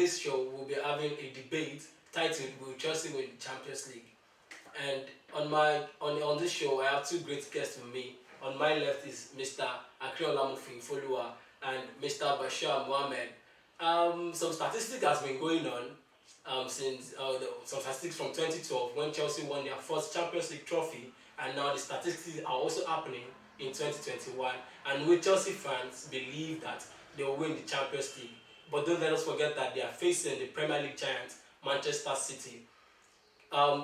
today's show, we'll be having a debate titled "Will Chelsea win the Champions League?" And on this show, I have two great guests with me. On my left is Mr. Akriola Mufin Folua and Mr. Bashar Mohammed. Some statistics has been going on since some statistics from 2012 when Chelsea won their first Champions League trophy, and now the statistics are also happening in 2021. And we Chelsea fans believe that they will win the Champions League. But don't let us forget that they are facing the Premier League giant Manchester City.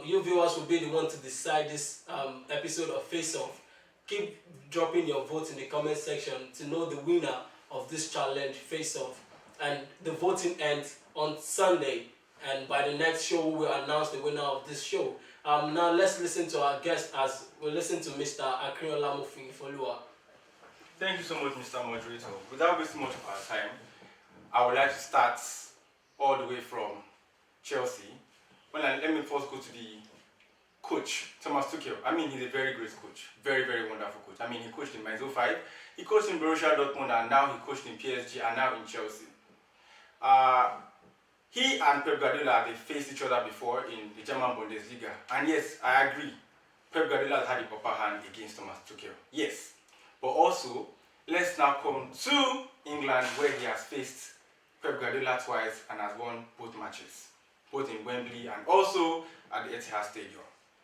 You viewers will be the one to decide this episode of Face Off. Keep dropping your votes in the comment section to know the winner of this challenge, Face Off. And the voting ends on Sunday. And by the next show, we will announce the winner of this show. Now let's listen to our guest as we listen to Mr. Akriola Mufin Folua. Thank you so much, Mr. Moderator. Without wasting much of our time, I would like to start all the way from Chelsea. Let me first go to the coach, Thomas Tuchel. I mean, he's a very great coach. Very, very wonderful coach. I mean, he coached in Mainz 05, he coached in Borussia Dortmund, and now he coached in PSG, and now in Chelsea. He and Pep Guardiola, they faced each other before in the German Bundesliga. And yes, I agree. Pep Guardiola has had the upper hand against Thomas Tuchel. Yes. But also, let's now come to England, where he has faced Pep Guardiola twice and has won both matches, both in Wembley and also at the Etihad Stadium.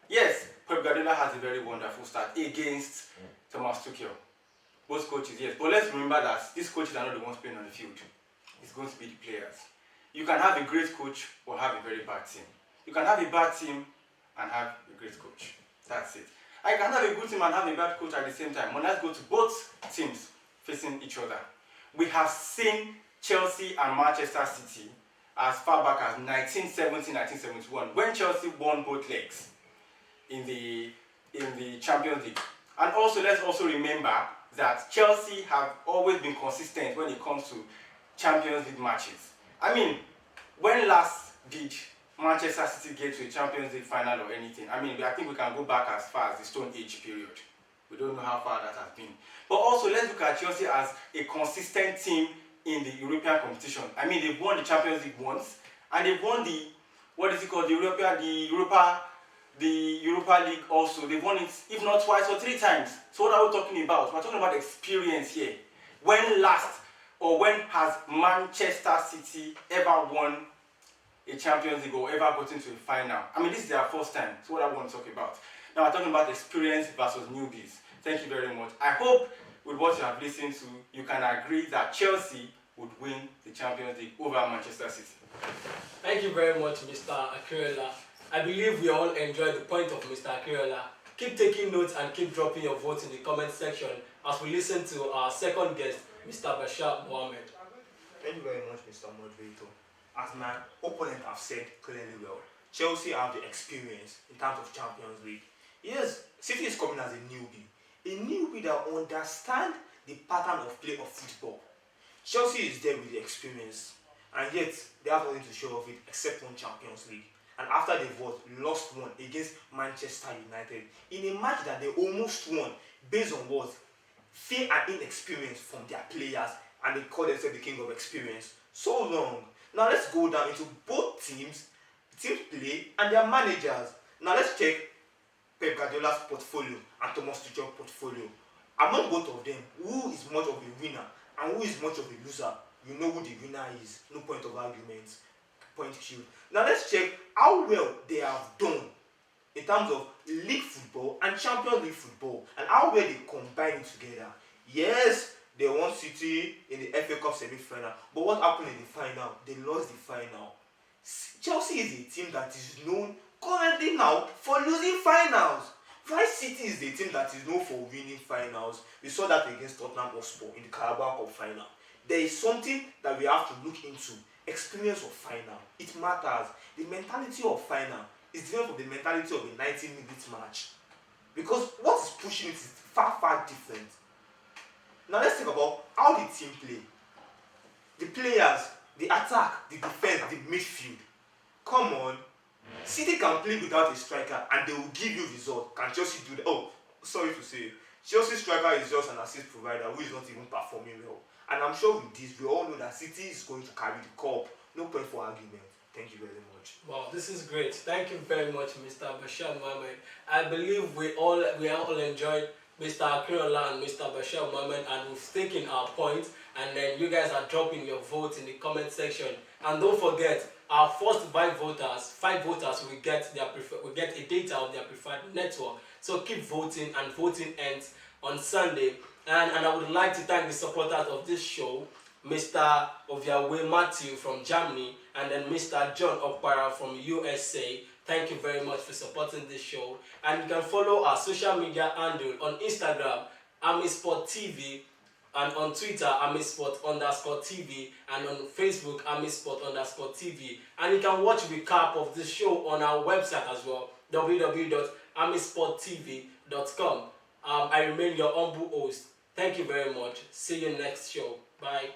Yes, Pep Guardiola has a very wonderful start against Thomas Tuchel. Both coaches, yes. But let's remember that these coaches are not the ones playing on the field. It's going to be the players. You can have a great coach or have a very bad team. You can have a bad team and have a great coach. That's it. I can have a good team and have a bad coach at the same time. But let's go to both teams facing each other. We have seen Chelsea and Manchester City as far back as 1970-1971 when Chelsea won both legs in the Champions League. And also, let's also remember that Chelsea have always been consistent when it comes to Champions League matches. I mean, when last did Manchester City get to a Champions League final or anything? I mean, I think we can go back as far as the Stone Age period. We don't know how far that has been. But also, let's look at Chelsea as a consistent team in the European competition. I mean, they've won the Champions League once, and they've won the, the Europa League also. They've won it, if not twice or three times. So what are we talking about? We're talking about experience here. When last, or when has Manchester City ever won a Champions League or ever gotten to a final? I mean, this is their first time. So what I want to talk about. Now we're talking about experience versus newbies. Thank you very much. I hope with what you have listened to, you can agree that Chelsea would win the Champions League over Manchester City. Thank you very much, Mr. Akriola. I believe we all enjoyed the point of Mr. Akriola. Keep taking notes and keep dropping your votes in the comment section as we listen to our second guest, Mr. Bashar Mohammed. Thank you very much, Mr. Moderator. As my opponent have said clearly well, Chelsea have the experience in terms of Champions League. Yes, City is coming as a newbie that understands the pattern of play of football. Chelsea is there with the experience, and yet they have nothing to show off it except one Champions League. And after they lost one against Manchester United in a match that they almost won based on what? Fear and inexperience from their players, and they call themselves the king of experience. So long. Now let's go down into both teams play and their managers. Now let's check Pep Guardiola's portfolio and Thomas Tuchel's portfolio. Among both of them, who is much of a winner and who is much of a loser? You know who the winner is. No point of argument. Point Q. Now let's check how well they have done in terms of league football and Champions League football, and how well they combine it together. Yes, they won City in the FA Cup semi-final, but what happened in the final? They lost the final. Chelsea is a team that is known currently now for losing finals. Why City is the team that is known for winning finals? We saw that against Tottenham Hotspur in the Carabao Cup final. There is something that we have to look into. Experience of final. It matters. The mentality of final is different from the mentality of a 90-minute match. Because what is pushing it is far, far different. Now let's think about how the team play. The players, the attack, the defense, the midfield. Come on. City can play without a striker and they will give you results. Can Chelsea do that? Oh, sorry to say. Chelsea's striker is just an assist provider who is not even performing well. And I'm sure with this, we all know that City is going to carry the cup. no point for argument. Thank you very much. Wow, this is great. Thank you very much, Mr. Bashir Mohammed. I believe we all enjoyed Mr. Akriola and Mr. Bashir Mohammed, and we've taken our point. And then you guys are dropping your votes in the comment section. And don't forget, our first five voters will get a data of their preferred network. So keep voting, and voting ends on Sunday. And I would like to thank the supporters of this show, Mr. Oviawe Matthew from Germany, and then Mr. John Okpara from USA. Thank you very much for supporting this show. And you can follow our social media handle on Instagram, AmiSportTV, and on Twitter, AmiSport_TV, and on Facebook, AmiSport_TV. And you can watch recap of this show on our website as well, www.amisporttv.com. I remain your humble host. Thank you very much. See you next show. Bye.